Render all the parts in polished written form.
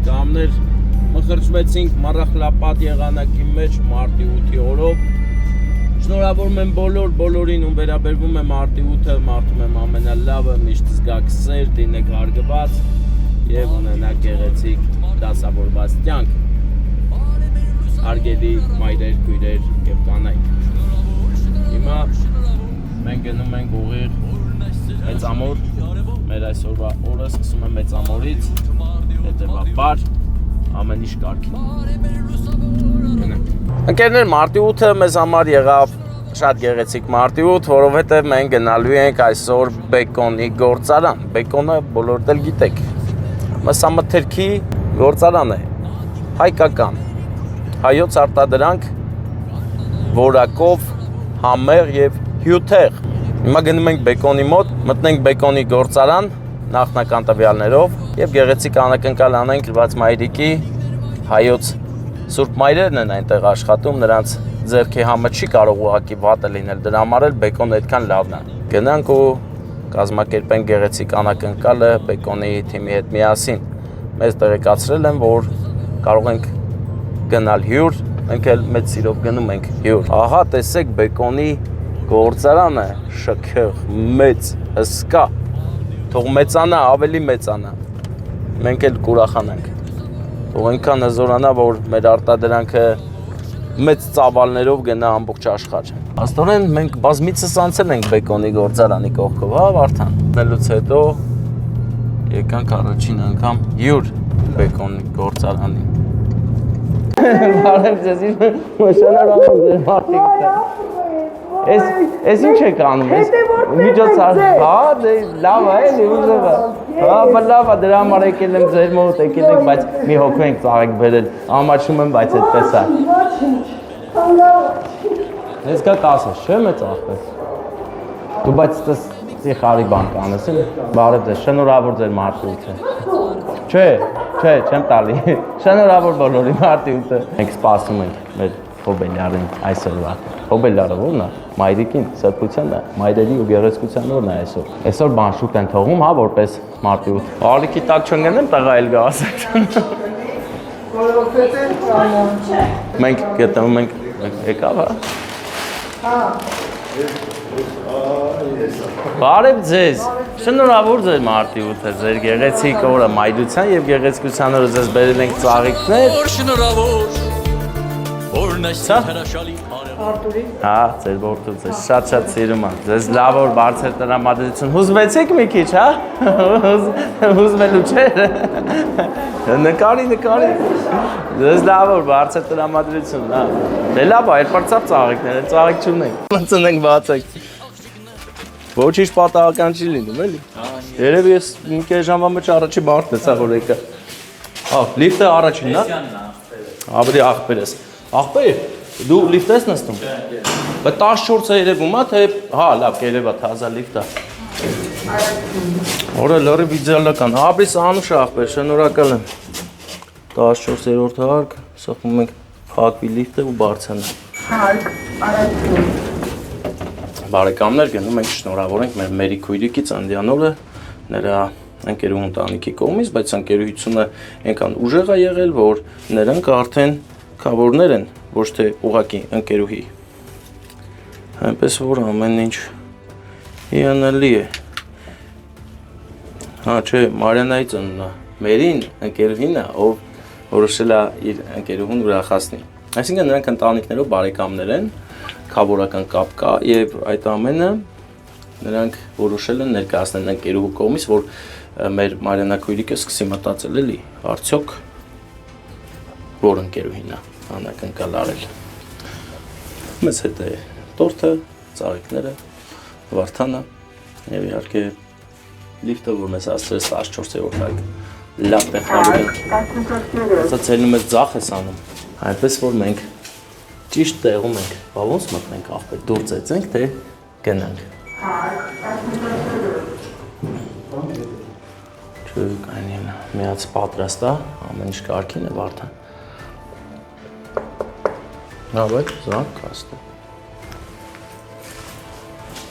բարեկամներ, մխրճվեցինք Մառախլապատ եղանակի մեջ մարտի 8-ի օրով։ Շնորհավորում եմ բոլորին, ում վերաբերվում է մարտի 8-ը, մարտում եմ ամենալավը, միշտ զգաք սեր, դինեք հարգված եւ ունենաք գեղեցիկ դասավորված կյանք։ Հարգելի մայրեր, քույրեր եւ կանայք։ Հիմա մենք գնում ենք ուղիղ Մեծամոր, մեր այսօրվա օրը սկսում է Մեծամորից, հետևաբար ամեն ինչ կարգին։ Ընկերներ, մարտի 8-ը մեզ համար եղավ շատ գեղեցիկ մարտի 8, որովհետև մենք գնալու ենք այսօր բեկոնի գործարան։ Բեկոնը բոլորդ էլ գիտեք, մսամթերքի գործարան է, հայկական, հայոց արտադրանք, որակով, համեղ և հյութեղ։ Հիմա գնում ենք բեկոնի մոտ, մտնենք բեկոնի գործարան, նախնական տվյալներով և գեղեցիկ անակնկալ անենք լված մայրիկի, հայոց սուրբ մայրերն են այնտեղ աշխատում, նրանց ձեռքի համը չի կարող ուղղակի վատը լինել, դրա համար էլ բեկոնը այդքան լավն է։ Գնանք ու կազմակերպենք գեղեցիկ անակնկալը բեկոնի թիմի հետ միասին։ Մեզ տեղեկացրել են, որ կարող ենք գնալ հյուր, մենք էլ մեծ սիրով գնում ենք հյուր։ Ահա տեսեք բեկոնի գործարանը, շքեղ, մեծ, հսկա, թող մեծանա, ավելի մեծանա, մենք էլ կուրախանանք, թող այնքան հզորանա, որ մեր արտադրանքը մեծ ծավալներով գնա ամբողջ աշխարհ։ Աստորեն մենք բազմիցս անցել ենք բեկոնի գործարանի կողքով, հա Վարդան։ Նելուց հետո եկանք առաջին անգամ հյուր բեկոնի գործարանի։ Բարև ձեզ, շնորհավոր ձեզ մարդիկ։ Էս ինչ եք անում, միջոցառ, հա, լավ է, էլի ուզում է, հա, լավ է, դրա համար եկել եմ ձեր մոտ, եկել ենք, բայց մի հոգու ենք ծաղեք բերել, ամաչում եմ, բայց այդպես է։ Ես կա 10-ը, չէ մեծ աղբեր, դու բայց խարի բան կանես, բարև ձեզ, շնորհավոր ձեր մարտի 8-ը, չէ, չեմ տալի, շնորհավոր բոլորի մարտի 8-ը, մենք սպասում ենք մեր հոբելյարին այսօրվա, հոբելյարը ո՞րն է, մայրիկին, սրբությանը, մայրերի ու գեղեցկության օրն է այսօր։ Այսօր բան շուտ են թողում, հա, որպես մարտի 8։ Ալիքի տակ չընկնեմ, տղա էլ գա ասեք։ Մենք գտնվում ենք, եկավ, հա։ Բարև ձեզ, շնորհավոր ձեր մարտի 8-ը, ձեր գեղեցիկ օրը, մայրության և գեղեցկության օրը ձեզ բերել ենք ծաղիկներ։ Հա, ձեր որդու ձեզ շատ սիրում եմ, ձեզ լավ որ բարձր տրամադրություն, հուզվեցիք մի քիչ, հա, հուզվելու չէր, նկարի, ձեզ լավ որ բարձր տրամադրություն, հա, դե լավ, այլ պրծավ ծաղիկներ, ծաղիկ չունենք, ծնենք բացեք, ոչինչ պատահական չի լինում, էլի, երևի ես մի կես ժամվա մեջ առաջի բարդ ես, որ եկա, լիֆտը առաջինն է, ավելի աղբեր ես, աղբեր, դու լիֆտ ես նստում, բայց 14-ը երևում է, թե, հա, լավ, կերևա, թազա լիֆտ է, որը լրիվ իդեալական, ապրիս անուշ աղբեր, շնորհակալ եմ, 14-րդ հարկ, սխում ենք փակվի լիֆտը ու բարձանա։ Բարեկամներ գնում ենք շնորհավորենք մեր Մերի քույրիկի ծննդյան օրը, նրա ընկերուհու ընտանիքի կողմից, բայց ընկերությունը այնքան ուժեղ է եղել, որ նրանք արդեն քավորներ են, ոչ թե ուղղակի ընկերուհի։ Այնպես որ ամեն ինչ հիանալի է։ Հա, չէ, Մարիանայի ծնունդն է, Մերին ընկերուհին է, ով որոշել է իր ընկերուհուն ուրախացնի։ Այսինքն նրանք ընտանիքներով բարեկամներ են, քավորական կապ կա եւ այդ ամենը նրանք որոշել են ներկայացնել ընկերուհու կողմից, որ մեր Մարիանա քույրիկը սկսի մտածել էլի, արդյոք որ ընկերուհին է անակնկալ արել։ Մեզ հետ է տորթը, ծաղիկները, Վարդանը եւ իհարկե լիֆտը, որ մեզ հասցրեց 14-րդ հարկ։ Լավ տեխնոլոգիա։ Սա ցելնում ես ձախ ես անում։ Այնպես որ մենք ճիշտ տեղում ենք։ Բա ոնց մտնենք աղբեր, դուր ծեծենք, թե գնանք։ Չուկ այնին միած պատրաստ է, ամեն ինչ կարգին է Վարդան։ Նավայք, զանք կաստը։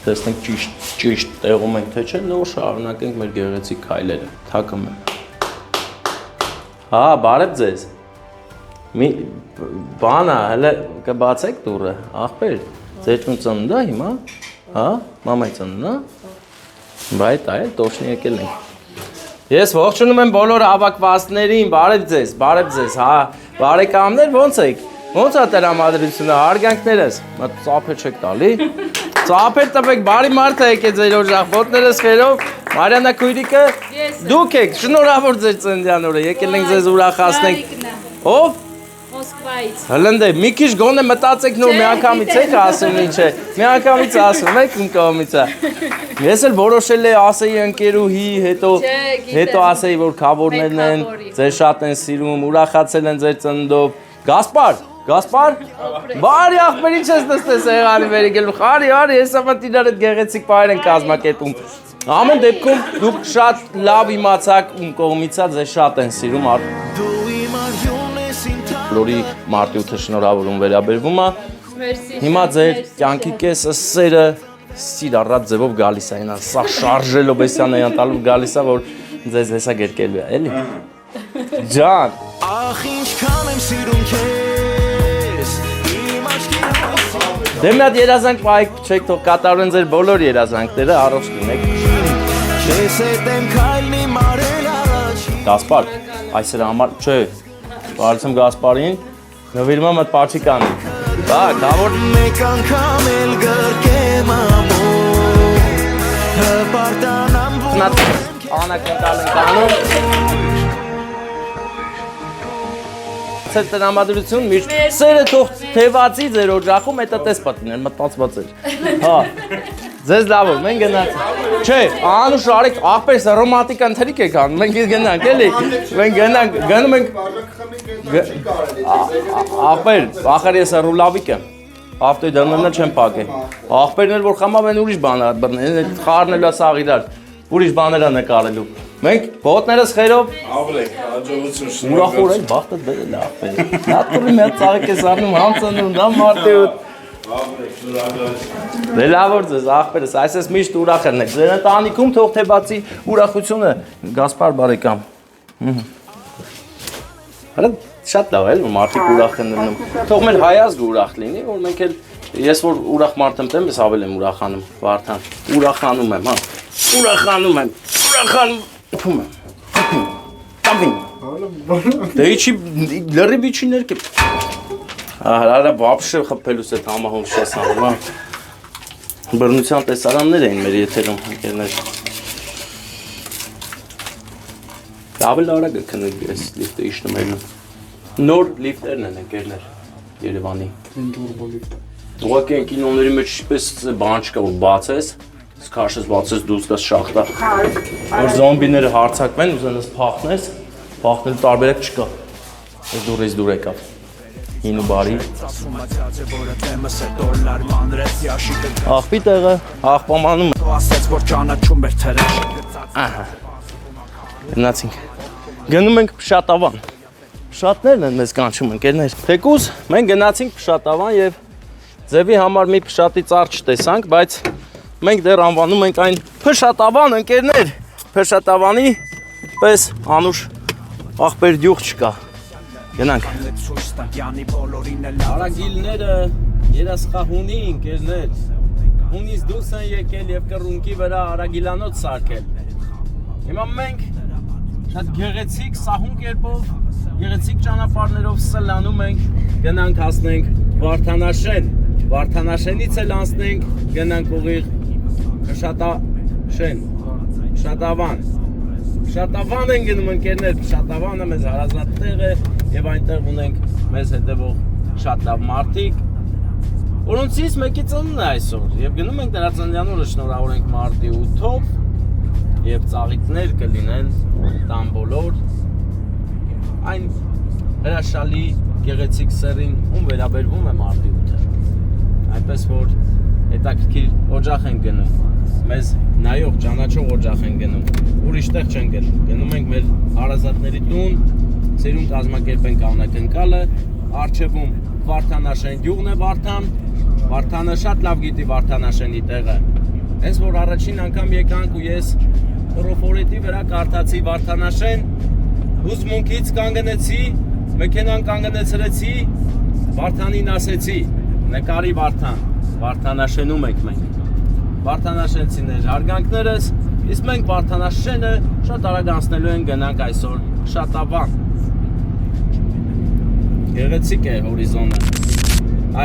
Տեսնենք ճիշտ տեղում ենք, թե չէ, նոր շարունակենք մեր գեղեցիկ քայլերը։ Թակում եմ։ Հա, բարև ձեզ։ Մի բանա, հələ կբացեք դուռը, ախպեր, ձեր ծննդա հիմա, հա, մամայի ծննդա։ Բայ տայ, տոշնի եկել ենք։ Ես ողջունում եմ բոլոր հավաքվածներին, բարև ձեզ, հա, բարեկամներ, ոնց եք։ Ոնց է տրամադրությունը, հարգանքներս, ծափեր չեք տալի։ Ծափեր տվեք, բարի մարդ է եկել ձեր օժախոտներս խերով, Մարիանա քույրիկը, դուք եք, շնորհավոր ձեր ծննդյան օրը, եկել ենք ձեզ ուրախացնենք։ Ով։ Մոսկվայից։ Հլնդե, մի քիչ գոնե մտածեք նոր մի անգամից եք ասում ինչ է։ Մի անգամից ասում եք իմ կողմից է։ Ես էլ որոշել եմ ասեի ընկերուհի, հետո ասեի որ քավորներն են, ձեր շատ են սիրում, ուրախացել են ձեր ծննդով։ Գասպար։ Բարի ախպեր ինչ ես նստես սեղանի վեր եկել։ Արի, ես ապա իրար հետ գեղեցիկ պահեր են կազմակերպում։ Ամեն դեպքում դուք շատ լավ իմացաք ում կողմից է ձեզ շատ են սիրում։ Լորի մարտի 8-ը շնորհավորում վերաբերվում է։ Հիմա ձեր կյանքի կեսը սերը սիրառած ձևով գալիս է, այնա սա շարժելով էսյան այն տալով գալիս է, որ ձեզ հեսա գերկելու է, էլի։ Ջան։ Ախ ինչքան եմ սիրում քեզ։ Դե մի հատ երազանք պահեք, չեք թող կատարեն ձեր բոլոր երազանքները, առողջ լինեք։ Քեզ հետ եմ քայլի մարել առաջին։ Գասպար, այսօր համար չէ։ Բարցում Գասպարին, նվիրում եմ այդ պաչիկանի։ Բա, կավոր մեկ անգամ էլ գրկեմ ամոն, հպարտանամ վուր անակնկալ ենք անում։ Ձեր տրամադրություն միշտ սերը թող թևացի ձեր օջախում, հետը տես պատիներ, մտածված էր։ Հա, ձեզ լավոր, մենք գնանք։ Չէ, անուշ արեք, ախպերս ռոմանտիկան թրիկ եք անում, մենք գնանք, էլի։ Մենք գնանք, գնում ենք։ Ախպեր, ախր ես ռուլավիկ եմ։ Ավտոյի դռներն չեմ փակել։ Ախպերն էլ որ խամավ են ուրիշ բան բռնել, խառնելու սաղ իրար, ուրիշ բաներ նկարելու։ Մենք ոտներս խերով ավրեք, հաջողություն շնորհակալ։ Ուրախ ուրեք, բախտը բերել է ախպեր։ Նատուրի մի հատ ծաղիկ ես առնում, հանցանում, դա մարտի 8։ Ավրեք, շնորհակալ։ Դե լավոր ձեզ ախպերս, այսպես միշտ ուրախ եղնեք։ Ձեր ընտանիքում թող թե բացի ուրախությունը Գասպար բարեկամ։ Հələ շատ լավ է, որ մարդիկ ուրախ են լինում։ Թող մեր հայազգը ուրախ լինի, որ մենք էլ ես որ ուրախ մարդ եմ տեմ, ես ավել եմ ուրախանում, Վարդան։ Ուրախանում եմ, հա։ Ուրախանում եմ։ Փում եմ։ Տամին։ Դե իչի լրիվ իչի ներկե։ Արա վաբշե խփելուս է համահոն շես անում, հա։ Բռնության տեսարաններ էին մեր եթերում, ընկերներ։ Ավելի արագ է քննի այս լիֆտը իշնում ելնում։ Նոր լիֆտերն են ընկերներ Երևանի։ Տուրբո լիֆտ։ Ուղղակի կինոների մեջ ինչպես բան չկա որ բացես, քաշես բացես դուրս գաս շախտա։ Որ զոմբիները հարցակվեն, ուզենաս փախնես, փախնել տարբերակ չկա։ Այս դուրից դուր եկավ։ Հին ու բարի։ Աղբի տեղը, աղբամանում է։ Ասեց որ ճանաչում էր թրեր։ Ահա։ Գնացինք։ Գնում ենք Փշատավան։ Փշատներն են մեզ կանչում ընկերներ։ Թեկուզ մենք գնացինք Փշատավան եւ ձևի համար մի փշատի ծառ չտեսանք, բայց մենք դեռ անվանում ենք այն Փշատավան ընկերներ։ Փշատավանի պես անուշ աղբեր դյուղ չկա։ Գնանք։ Արագիլները երասխահունի ընկերներ։ Հունից դուրս են եկել եւ կռունկի վրա արագիլանոց սարքել։ Հիմա մենք շատ գեղեցիկ սահուն կերպով, գեղեցիկ ճանապարհներով սլանում ենք, գնանք հասնենք Վարդանաշեն, Վարդանաշենից էլ անցնենք, գնանք ուղիղ Փշատաշեն, Փշատավան։ Փշատավան են գնում ընկերներ, Փշատավանը մեզ հարազատ տեղ է եւ այնտեղ ունենք մեզ հետևող շատ լավ մարդիկ, որոնցից մեկի ծնունդն է այսօր եւ գնում ենք նրա ծննդյան օրը շնորհավորենք մարտի 8-ով եւ ծաղիկներ կլինեն տան բոլոր այն հրաշալի գեղեցիկ սերին ում վերաբերվում է մարտի 8-ը այնպես որ հետաքրքիր օջախ են գնում մեզ նայող ճանաչող օջախ են գնում ուրիշ տեղ չեն գնում ենք մեր հարազատների տուն ծերուն կազմակերպենք անակնկալը արչեվում Վարդանաշեն գյուղն է Վարդանը շատ լավ գիտի Վարդանաշենի տեղը հենց որ առաջին անգամ եկանք ու ես Պրոֆորետի վրա կարդացի Վարդանաշեն, Հուզմունքից կանգնեցի, մեքենան կանգնեցրեցի, Վարդանին ասեցի, նկարի Վարդան, Վարդանաշենում ենք մենք։ Վարդանաշենցիներ հարգանքներս, իսկ մենք Վարդանաշենը շատ արագ անցնելու ենք գնանք այսօր Շատավան։ Գեղեցիկ է հորիզոնը։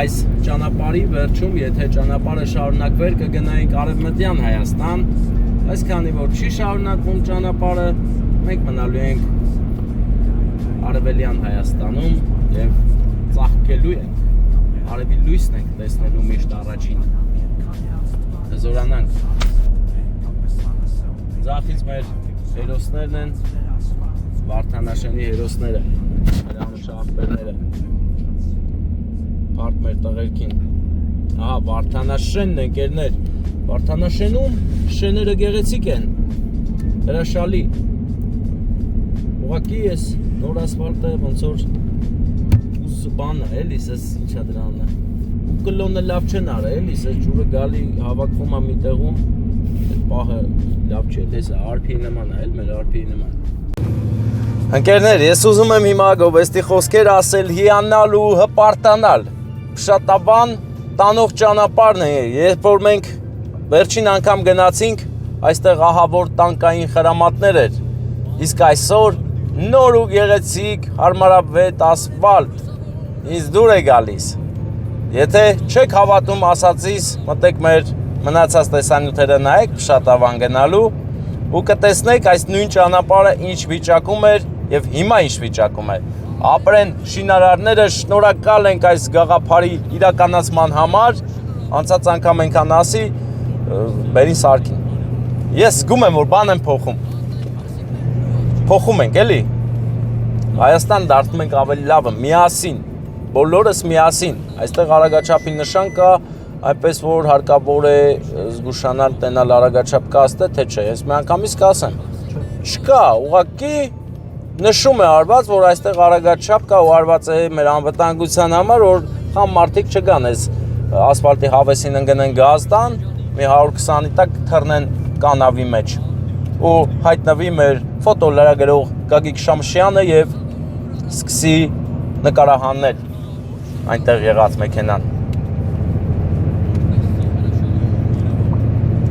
Այս ճանապարհի վերջում, եթե ճանապարհը շարունակվեր, կգնայինք Արևմտյան Հայաստան, այս քանի որ չի շարունակվում ճանապարհը, մենք մնալու ենք Արևելյան Հայաստանում եւ ծաղկելու ենք։ Արևի լույսն ենք տեսնելու միշտ առաջին։ Զորանանք։ Ձախից մեր հերոսներն են, Վարդանաշենի հերոսները, հրանուշահապերները, Բարդ մեր տղերքին։ Ահա, Վարդանաշենն ընկերներ, Վարդանաշենում շեները գեղեցիկ են, հրաշալի։ Ուղղակի ես նոր ասֆալտը ոնց որ բանը, էլիս ես ինչա դրանը։ Ու կլոնը լավ չեն արա, էլիս ես ջուրը գալի հավաքվում է մի տեղում, այդ պահը լավ չէ, դες արփի նման է, էլ մեր արփի նման։ Ընկերներ, ես ուզում եմ հիմա գովեստի խոսքեր ասել, հիանալ ու հպարտանալ։ Շատավան տանող ճանապարհն է, երբ որ մենք վերջին անգամ գնացինք, այստեղ ահավոր տանկային խրամատներ էր, իսկ այսօր նոր ու գեղեցիկ հարմարավետ ասֆալտ ինձ դուր է գալիս։ Եթե չեք հավատում ասածիս, մտեք մեր մնացած տեսանյութերը նայեք Շատավան գնալու ու կտեսնեք այս նույն ճանապարհը ինչ վիճակում էր եւ հիմա ինչ վիճակում է։ Ապրեն շինարարները, շնորհակալ ենք այս գաղափարի իրականացման համար, անցած անգամ ենքան ասի, բերին սարքին։ Ես զգում եմ, որ բան եմ փոխում։ Փոխում ենք, էլի։ Հայաստան դարձնում ենք ավելի լավը, միասին, բոլորս միասին։ Այստեղ արագաչափի նշան կա, այնպես որ հարկավոր է զգուշանալ, տենալ արագաչափ կա աստե, թե չէ, ես մի անգամից կասեմ։ Չկա, ուղղակի նշում է արված, որ այստեղ արագաչափ կա ու արված է մեր անվտանգության համար, որ խամ մարդիկ չգան այս ասֆալտի հավեսին ընկնեն գազդան, մի 120-ի տակ թռնեն կանավի մեջ ու հայտնվի մեր ֆոտոլրագրող Գագիկ Շամշյանը եւ սկսի նկարահանել այնտեղ եղած մեքենան։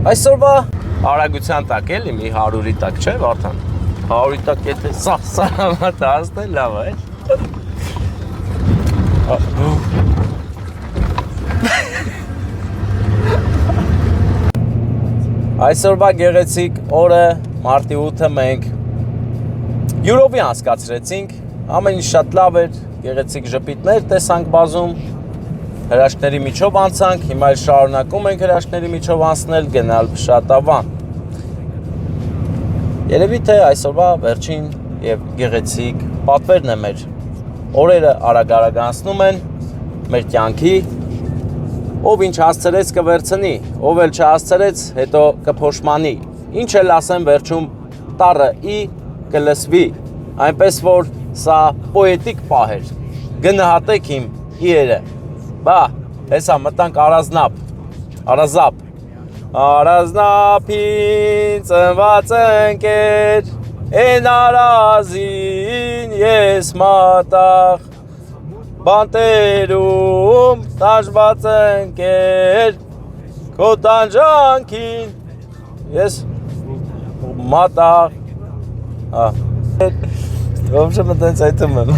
Այսօրվա արագության տակ էլի մի 100-ի տակ չէ Վարդան։ 100-ի տակ եթե սարամատ հասնել լավ է։ Այսօրվա գեղեցիկ օրը մարտի 8-ը մենք յուրովի անցկացրեցինք, ամեն ինչ շատ լավ էր, գեղեցիկ ժպիտներ տեսանք բազում, հրաշքների միջով անցանք, հիմա էլ շարունակում ենք հրաշքների միջով անցնել, գնալ Շատավան։ Երևի թե այսօրվա վերջին եւ գեղեցիկ պատվերն է մեր։ Օրերը արագ-արագ անցնում են մեր կյանքի, ով ինչ հասցրեց կվերցնի, ով էլ չհասցրեց, հետո կփոշմանի։ Ինչ էլ ասեմ վերջում տառը ի կլսվի, այնպես որ սա պոետիկ պահ էր։ Գնահատեք իմ իրերը։ Բա, հեսա մտանք Արազապ։ Արազնապին ծնված ընկեր, են արազին ես մատաղ, բանտերում տանջված ընկեր, քո տանջանքին ես մատաղ։ Ովշը մտենց այդում եմ։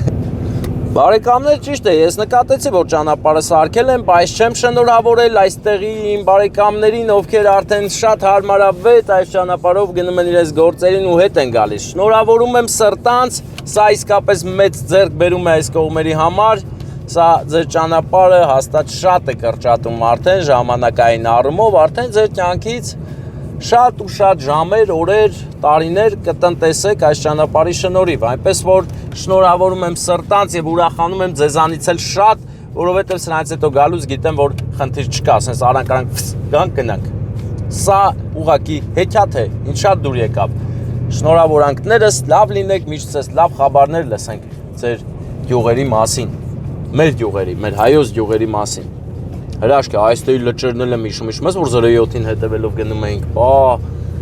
Բարեկամներ ճիշտ է, ես նկատեցի, որ ճանապարհը սարքել եմ, բայց չեմ շնորհավորել այստեղի իմ բարեկամներին, ովքեր արդեն շատ հարմարավետ այս ճանապարհով գնում են իրենց գործերին ու հետ են գալիս։ Շնորհավորում եմ սրտանց, սա իսկապես մեծ ձեռք բերում է այս կողմերի համար, սա ձեր ճանապարհը հաստատ շատ է կրճատում արդեն ժամանակային առումով, արդեն ձեր կյանքից շատ ու շատ ժամեր, օրեր, տարիներ կտնտեսեք այս ճանապարհի շնորհիվ, այնպես որ շնորհավորում եմ սրտանց եւ ուրախանում եմ ձեզանից էլ շատ, որովհետեւ սրանից հետո գալուց գիտեմ, որ խնդիր չկա, ասես արանք գանք գնանք։ Սա ուղակի հեքիաթ է, ինչ շատ դուր եկավ։ Շնորհավորանքներս լավ լինեք, միշտ ցես լավ խաբարներ լսենք ձեր յուղերի մասին, մեր յուղերի, մեր հայոց յուղերի մասին։ Հրաշք է, այստեղի լճերն եմ հիշում, ես որ 07-ին հետևելով գնում էինք,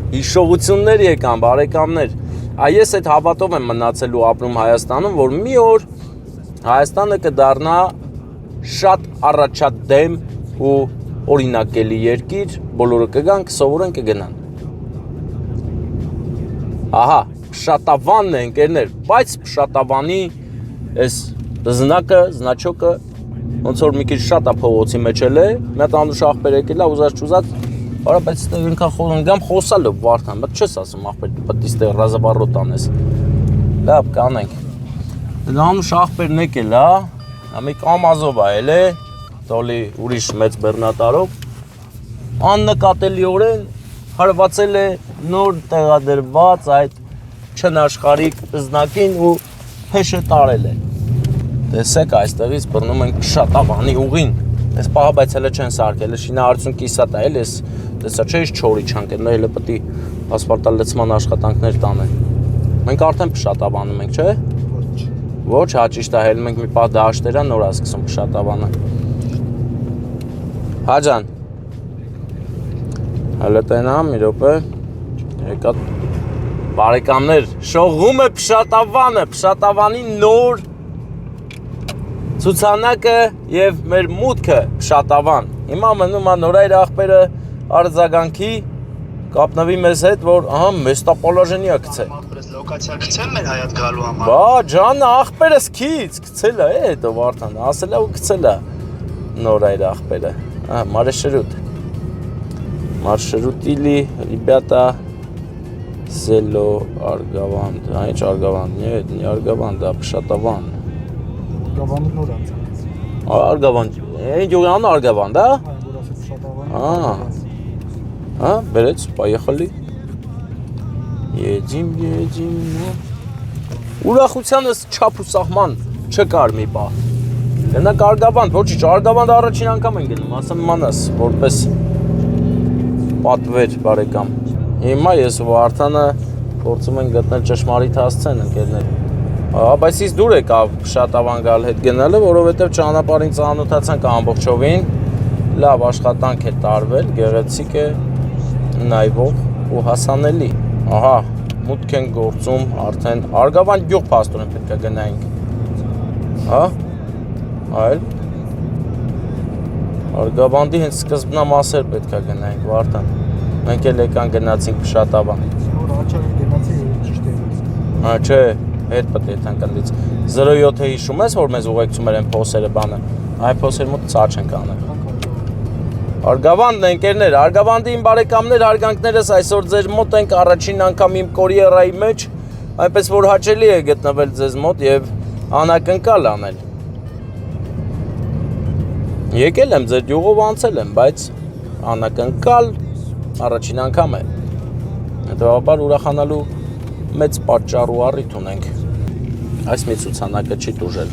հիշողություններ եկան, բարեկամներ, Այս այդ հավատով եմ մնացել ու ապրում Հայաստանում, որ մի օր Հայաստանը կդառնա շատ առաջադեմ ու օրինակելի երկիր, բոլորը կգան, կսովորեն, կգնան։ Ահա, Փշատավանն է ընկերներ, բայց Փշատավանի այս զնակը, զնաչոկը ոնց որ մի քիչ շատ է փողոցի մեջ էլ է, մի հատ անուշ ախպեր եկել է, ուզած, արա բայց ստեղ ինքան խորանգամ խոսալը Վարդան, բայց չես ասում ախպեր, պետք է ստեղ ռազավառոտ անես։ Լավ, կանենք։ Դա անուշ ախպերն եկել է, մի կամազով է էլ է, տոլի ուրիշ մեծ բեռնատարով, աննկատելիորեն հարվածել է նոր տեղադրված այդ չնաշխարհիկ զնակին ու փեշը տարել է։ Տեսեք, այստեղից բռնում ենք Փշատավանի ուղին։ Այս պահը բայց հələ չեն սարքել, շինարարություն կիսատ է, էս տեսա չէ՞ չորի չանք, նա հələ պետք է ասֆալտալցման աշխատանքներ տանեն։ Մենք արդեն Փշատավանում ենք, չէ՞։ Ոչ, հա ճիշտ է, հələ մենք մի պահ դաշտերա նոր է սկսում Փշատավանը։ Հա ջան։ Հələ տենամ, մի րոպե։ Եկա բարեկամներ, շողում է Փշատավանը, Փշատավանի նոր ցուցանակը եւ մեր մուտքը Փշատավան։ Հիմա մնում է նորայր ախպերը արձագանքի կապնվի մեզ հետ, որ ահա մեստապոլաժենիա գցե։ Լոկացիա գցել մեր հայատ գալու համար։ Բա ջան, ախպերս քիչ գցել է, հետո Վարդան ասել է ու գցել է նորայր ախպերը։ Ահա Маршрутили, ребята, село Аргаванд. А это Аргаванд, нет, не Аргаванд, а Փշատավան։ Արգավանը նոր անց։ Արգավան։ Այն ջուրան Արգավան, да? Այն որ ասել Փշատավան։ Հա, բերեց, поехали։ Едем։ Ուրախությանս չափ ու սահման չկար մի բան։ Գնանք Արգավանդ, ոչինչ, Արգավանդ առաջին անգամ են գնում, ասեմ մանաս, որպես պատվեր բարեկամ։ Հիմա ես ու Վարդանը փորձում ենք գտնել ճշմարիտ հասցեն ընկերներ։ Բայց իսկ դուր եկավ Փշատավան գալ հետ գնալը, որովհետև ճանապարհին ծանոթացանք ամբողջովին, լավ աշխատանք է տարվել, գեղեցիկ է, նայվող ու հասանելի։ Ահա, մուտք են գործում արդեն Արգավան գյուղ փաստորեն պետք է գնայինք։ Հա։ Այլ Արգավանդի հենց սկզբնամասեր պետք է գնայինք Վարդան։ Մենք էլ եկան գնացինք Փշատավան։ Որ աչքերը գնացի ճիշտ է։ Հա, չէ, հետ պետք է թանկանդից 07-ը հիշում ես, որ մեզ ուղեկցում են փոսերը բանը։ Այն փոսերի մոտ ծաչ ենք անել։ Արգավանդն է ընկերներ, Արգավանդի իմ բարեկամներ, հարգանքներս այսօր ձեր մոտ ենք առաջին անգամ իմ կորիերայի մեջ, այնպես որ հաճելի է գտնվել ձեզ մոտ եւ անակնկալ անել։ Եկել եմ ձեր յուղով անցել եմ, բայց անակնկալ առաջին անգամ է։ Հետևաբար ուրախանալու մեծ պատճառ ու առիթ ունենք։ Այս մի ցուցանակը չի տուժել։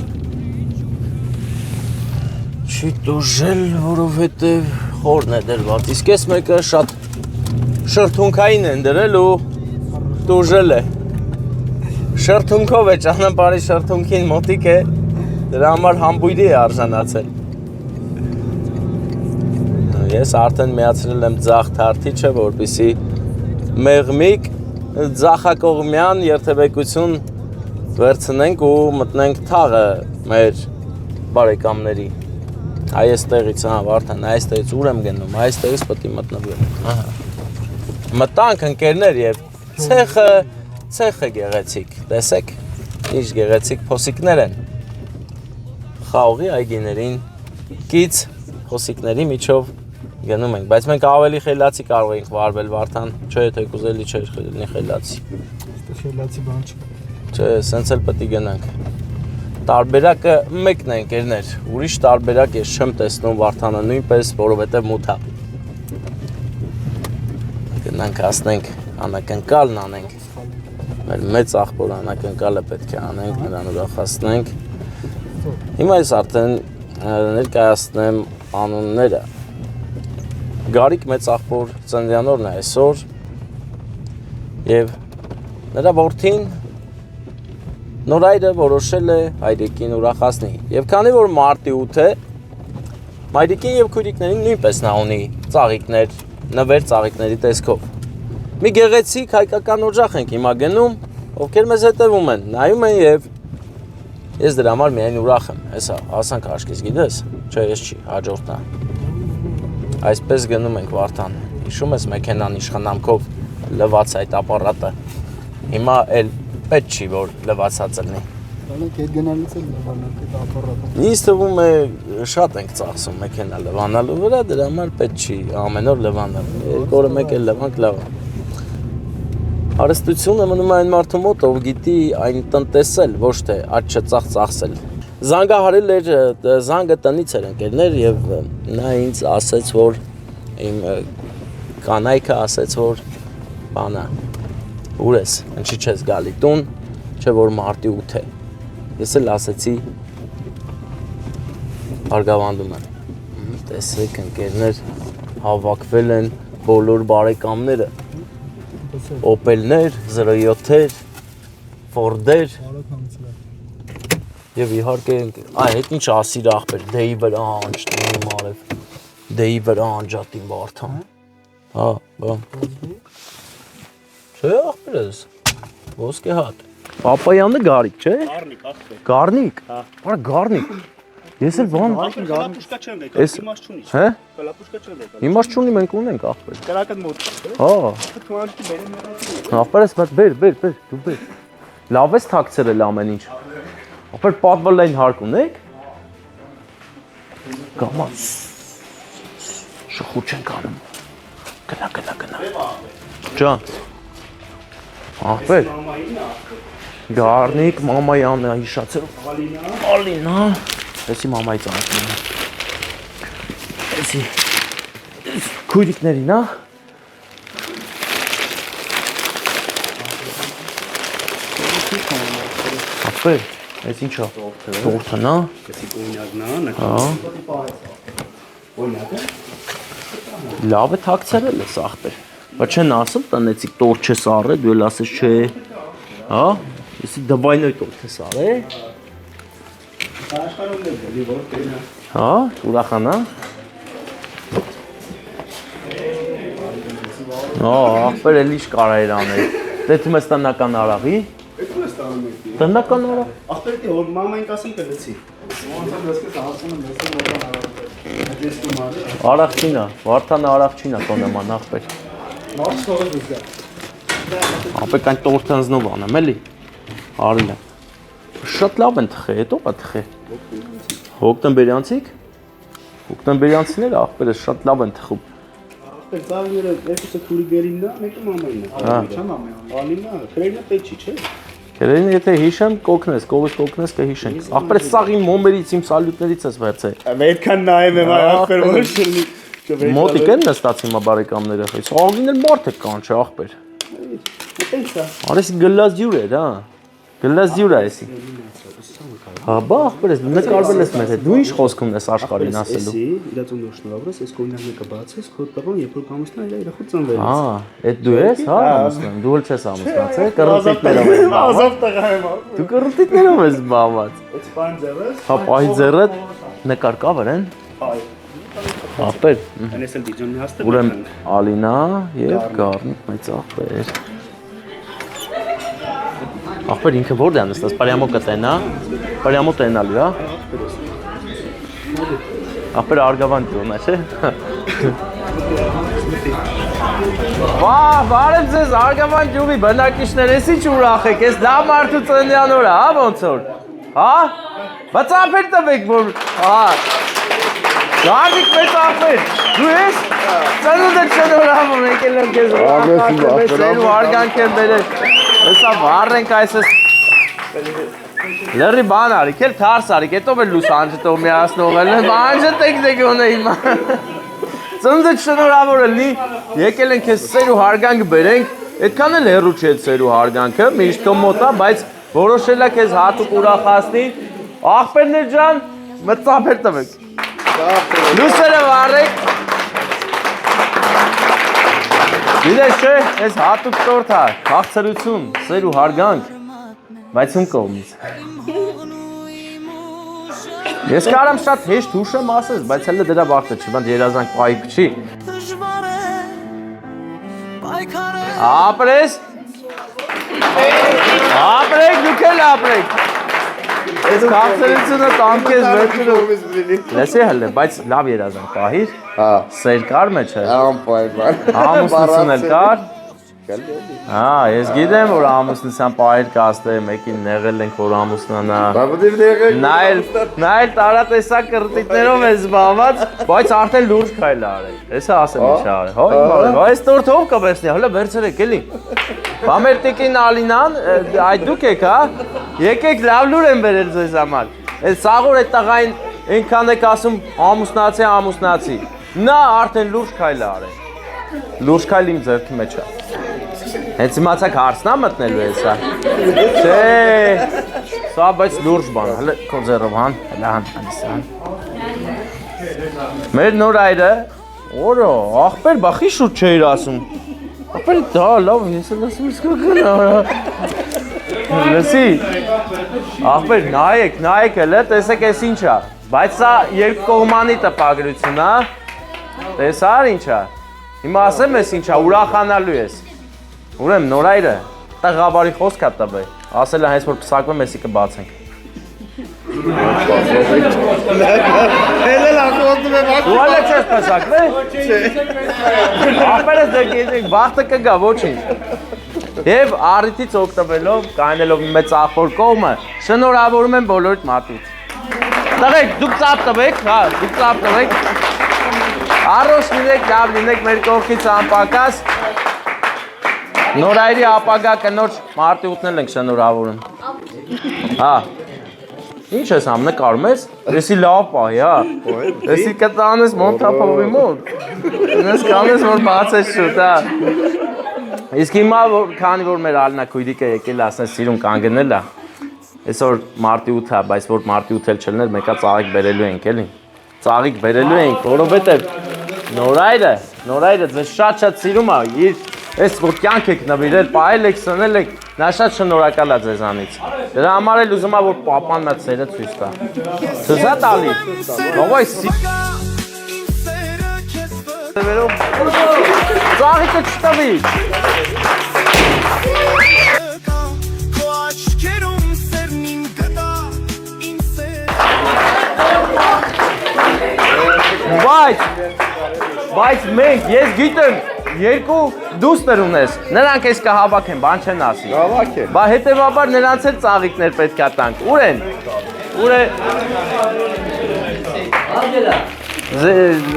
Չի տուժել, որովհետև խորն է դրված։ Իսկ այս մեկը շատ շրթունքային են դրել ու տուժել է։ Շրթունքով է, ճանապարհի շրթունքին մոտիկ է, դրա համար համբույրի է արժանացել։ Ես արդեն միացրել եմ ձախ թարթիչը, որպեսզի մեղմիկ ձախակողմյան երթևեկություն վերցնենք ու մտնենք թաղը մեր բարեկամների։ Այստեղից, հա, Վարդան, այստեղից ուր եմ գնում, այստեղից պետք է մտնվեմ։ Ահա։ Մտանք ընկերներ եւ ցեխը գեղեցիկ, տեսեք, ինչ գեղեցիկ փոսիկներ են։ Խաղողի այգիներին կից փոսիկների միջով գնում ենք, բայց մենք ավելի խելացի կարող ենք վարվել Վարդան, չէ, թե կուզելի չէ խելացի։ Խելացի բան չէ։ Չէ, սենց էլ պետք է գնանք։ Տարբերակը մեկն է ընկերներ, ուրիշ տարբերակ ես չեմ տեսնում Վարդանը նույնպես, որովհետև մութ է։ Գնանք հասնենք, անակնկալն անենք։ Մեր մեծ աղբոր անակնկալը պետք է անենք, նրան ուրախացնենք։ Հիմա ես արդեն ներկայացնեմ անունները։ Գարիկ մեծ աղբոր ծննդյանորն է այսօր եւ նրա որդին Նորայրը որոշել է հայրիկին ուրախացնի։ Եվ քանի որ մարտի 8 է, մայրիկին եւ քույրիկներին նույնպես նա ունի ծաղիկներ, նվեր ծաղիկների տեսքով։ Մի գեղեցիկ հայկական օջախ ենք հիմա գնում, ովքեր մեզ հետևում են, նայում են եւ ես դրա համար միայն ուրախ եմ։ Հեսա, հասանք աշկից, գիտես։ Չէ, ես չի, հաջորդն է։ Այսպես գնում ենք Վարդան։ Հիշում ես մեքենան իշխանամքով լվաց այդ ապարատը։ Հիմա էլ պետք չի որ լվացած լինի։ Դրանք հետ գնալուց էլ լավանալ այդ ապարատը։ Ինձ թվում է շատ ենք ծախսում մեքենա լվանալու վրա, դրա համար պետք չի ամեն օր լվանալ։ Երկու օրը մեկ էլ լվանք լավ։ Հարստությունը մնում է այն մարդու մոտ, ով գիտի այն տնտեսել, ոչ թե աճ ծախսել։ Զանգահարել էր զանգը տնից էր ընկերներ եւ նա ինձ ասեց, որ իմ կանայքը ասեց, որ բանա ուր ես, ինչի չես գալի տուն, չէ որ մարտի 8 է։ Ես էլ ասեցի Արգավանդում եմ։ Տեսեք ընկերներ հավաքվել են բոլոր բարեկամները։ Opel-ներ, 07-եր, Ford-եր եւ իհարկե այդ ինչ ասիր ախպեր, դեի վրա անջտի մարև, դեի վրա անջատի Վարդան։ Հա, բա։ Չէ ախպերս, ոսկե հատ։ Պապայանը գարիկ, չէ։ Գառնիկ, ախպեր։ Գառնիկ։ Արա գառնիկ։ Ես էլ բան Կլապուշկա չեմ եկել, իմաց չունի։ Հե։ Կլապուշկա չեմ եկել։ Իմաց չունի մենք ունենք ախպեր։ Կրակդ մոտ։ Հա։ Թվանքի բերեմ։ Ախպերս մատ բեր, դու բեր։ Լավ ես թաքցրել ամեն ինչ։ Ախպեր պատվալային հարկ ունեք։ Գամա։ Շխուր չենք անում։ Գնա։ Ջան։ Ախպեր։ Գառնիկ մամայանն է հիշացել։ Ալինա։ Էսի մամայից անկին։ Էսի քույրիկներին, հա։ Ախպեր, էս ինչա։ Տորթն, հա։ Էսի կոնյակն է, Հա։ կոնյակը։ Լավ է թաքցրել ես ախպեր։ Բայց չեն ասում տնեցիկ տորթ չես առել, դու էլ ասես չէ։ Հա։ Էսի դվայնոյ տորթ ես առել։ Աշխարհում դեպի որ կենա։ Հա, ուրախանա։ Ախպեր էլ ինչ կարայր անել։ Դեթում ես տնական արաղի։ Էդու է ստանում եք։ Տնական արաղ։ Ախպերտի որ մամային կասեմ կլեցի։ Ոնց դեսկես հասնում ես նորմալ արաղ։ Դեսկում արի։ Արաղչինա, Վարդանը արաղչինա տոնեման ախպեր։ Մարդ թողը դուզա։ Ապեք այն տորթը ընձնով անեմ, էլի։ Արիլ եմ։ Շատ լավ են թխե, հետո բա թխե։ Հոկտեմբերյանցիք։ Հոկտեմբերյանցիները ախպերս շատ լավ են թխում։ Ախպեր ծաղիները երկուսը քուրիգերինն է, մեկը մամային է։ Հա։ Չեմ ամեն։ Անինա, քրերինը պետք չի, չէ։ Կերերին եթե հիշեմ, կոգնես, կոգնես կհիշենք։ Ախպերս սաղ իմ մոմերից, իմ սալյուտներից ես վերցել։ Վերքան նայեմ եմ ախպեր որ շնի։ Մոտիկ են նստած հիմա բարեկամները։ Այս աղին էլ մարդ է կան, չէ ախպեր։ Էսա։ Արեսի գլազյուր էր, հա։ Գլազյուր է էսի։ Հա, բա ախպերս նկարվել ես մեզ հետ։ Դու ինչ խոսք ունես աշխարհին ասելու։ Էսի, իրացում դու շնորհավորես, այս կոնյակը կբացես, քո տղան երբ որ կամուսնա իր խոտ ծնվել։ Հա, այդ դու ես, հա, ամուսնան։ Դու էլ չես ամուսնացել, կռտիտներով ես զբաղված։ Ազով տղա եմ։ Դու կռտիտներով ես զբաղված։ Այդ պայն ձևս։ Հա, պահի ձեռը նկար կա վրան։ Այ։ Ախպեր։ Անես էլ դիջոնի հաստատ։ Ուրեմն Ալինա եւ Գառնիկ մեծ ախպեր։ Ախպեր ինքը որտե՞ղ է նստած, Պարյամոկը տենա։ Պարյամոտ տենալու, հա։ Ախպեր Արգավանդ դուրն է, չէ։ Վա, բարև ձեզ Արգավանդ ջուվի բնակիչներ, ես ինչ ուրախ եք, ես դա մարդու ծննդյան օրը, հա ոնց որ։ Հա։ Բայց ախպեր տվեք որ, հա։ Գառնիկ մեծ ախպեր, դու ես։ Ծնունդը շնորհավոր եկել եմ քեզ։ Աղբեր ու հարգանք եմ բերել։ Հեսա վառենք այսպես։ Լրի բան արիք, էլ թարս արիք, հետո էլ լույս անջտով միացնող էլ, անջտեք դե գոնե հիմա։ Ծնունդը շնորհավոր լինի, եկել ենք քեզ սեր ու հարգանք բերենք, այդքան էլ հեռու չէ սեր ու հարգանքը, միշտ քո մոտ է, բայց որոշել է քեզ հատուկ ուրախացնի։ Ախպերներ ջան, մտածափեր տվեք։ Լույսերը վառեք։ Գիտես չէ, այս հատուկ տորթ է, քաղցրություն, սեր ու հարգանք, բայց ում կողմից։ Ես կարամ շատ հեշտ հուշեմ ասես, բայց հələ դրա վաղտը չի, բանտ երազանք պայք չի։ Ապրես։ Ապրեք, դուք էլ ապրեք։ Այս կապսելությունը տանքես վերջուրը։ Լեսի հələ, բայց լավ երազանք պահիր։ Հա։ Սեր կար մեջը։ Անպայման։ Ամուսնություն էլ կար։ Հա, ես գիտեմ, որ ամուսնության պահեր կաստե, մեկին նեղել ենք, որ ամուսնանա։ Նա էլ տարատեսակ կրտիկներով է զբաղված, բայց արդեն լուրջ քայլ է արել։ Էսա ասեմ ինչ արել։ Հա, այս տորթ ով կբերցնի, հələ վերցրեք էլի։ Բամեր տիկին Ալինան, այդ դուք եք, հա։ Եկեք լավ լուր եմ բերել ձեզ համար։ Այս սաղոր այդ տղային այնքան եք ասում ամուսնացի։ Նա արդեն լուրջ քայլ է արել։ Լուրջ քայլ իմ ձեռքի մեջ է։ Հենց իմացակ հարցնա մտնելու է սա։ Չէ։ Սա բայց լուրջ բան, հələ քո ձեռով հան, հələ հան։ Մեր նոր այրը, օրո, ախպեր բախի շուտ չէիր ասում։ Ախպեր դա լավ, ես էլ ասում ես կգնա։ Լսի։ Ախպեր նայեք հələ, տեսեք էս ինչ է։ Բայց սա երկկողմանի տպագրություն է։ Տեսար ինչ է։ Հիմա ասեմ ես ինչ է, ուրախանալու ես։ Ուրեմն նոր այրը տղաբարի խոսք է տվել, ասել է հենց որ պսակվեմ, եսի կբացենք։ Դու ալեք չես պսակվել։ Ախպերս դեպք վաղթը կգա, ոչինչ։ Եվ առիթից օգտվելով, կանելով մեծ ախոր կողմը, շնորհավորում եմ բոլորիդ մատուց։ Տղեկ, դուք ծապ տվեք, հա, դուք ծապ տվեք։ Առոշ լինեք, լավ լինեք, մեր կողքից անպակաս։ Նոր այրի ապագա կնոջ մարտի 8-ն ենք շնորհավորում։ Հա։ Ինչ ես ամ նկարում ես։ Էսի լավ պահի, հա։ Էսի կտանես մոնտապովի մոտ։ Ես կանես որ բացես շուտ, հա։ Իսկ հիմա քանի որ մեր ալնակույրիկը եկել ասես սիրուն կանգնել է։ Այսօր մարտի 8 է, բայց որ մարտի 8 էլ չլներ, մեկա ծաղիկ բերելու ենք, էլի։ Ծաղիկ բերելու ենք, որովհետև նոր այրը ձեզ շատ սիրում է։ Ես որ կյանք եք նվիրել, պահել եք, սնել եք, նա շատ շնորհակալ է ձեզանից։ Դրա համար էլ ուզում եմ որ պապանն այդ սերը ցույց տա։ Ցույց տալի։ Ո՞վ ծաղիկը չտվի։ Բայց մենք, ես գիտեմ, երկու դուստր ունես, նրանք ես կհավաքեն, բան չեն ասի։ Հավաքեն։ Բա հետևաբար նրանց էլ ծաղիկներ պետք է տանք։ Ուր են։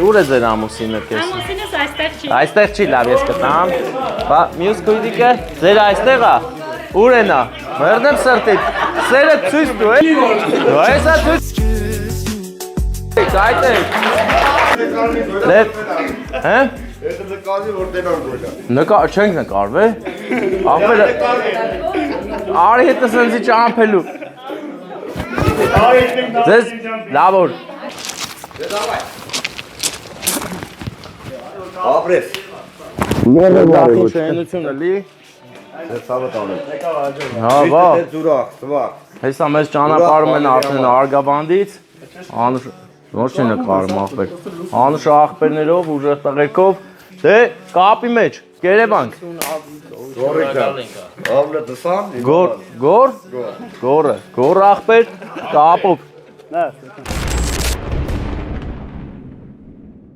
Ուր է ձեր ամուսինը կես։ Ամուսինս այստեղ չի։ Այստեղ չի, լավ ես կտամ։ Բա մյուս քույրիկը ձեր այստեղ է։ Ուր է նա։ Մերնեմ սրտից։ Սերը ցույց տու է։ Այսա ցույց։ Այդտեղ։ Հա։ Եթե նկարի որ դենան գոլա։ Նկար չենք նկարվել։ Ապերը արի հետը սենցի ճամփելու։ Ձեզ լավ օր։ Ապրես։ Դախին շենությունը լի։ Ես հավը տանեմ։ Հա, վա։ Ծուրախ, ծվախ։ Հեսա մեզ ճանապարհում են արդեն Արգաբանդից։ Անուշ ոչ չի նկարում ախպեր։ Անուշ ախպերներով, ուժեղ տղերքով։ Դե կապի մեջ, կերեբանք։ Գորիկա։ Ավլը դսան։ Գոր ախպեր, կապով։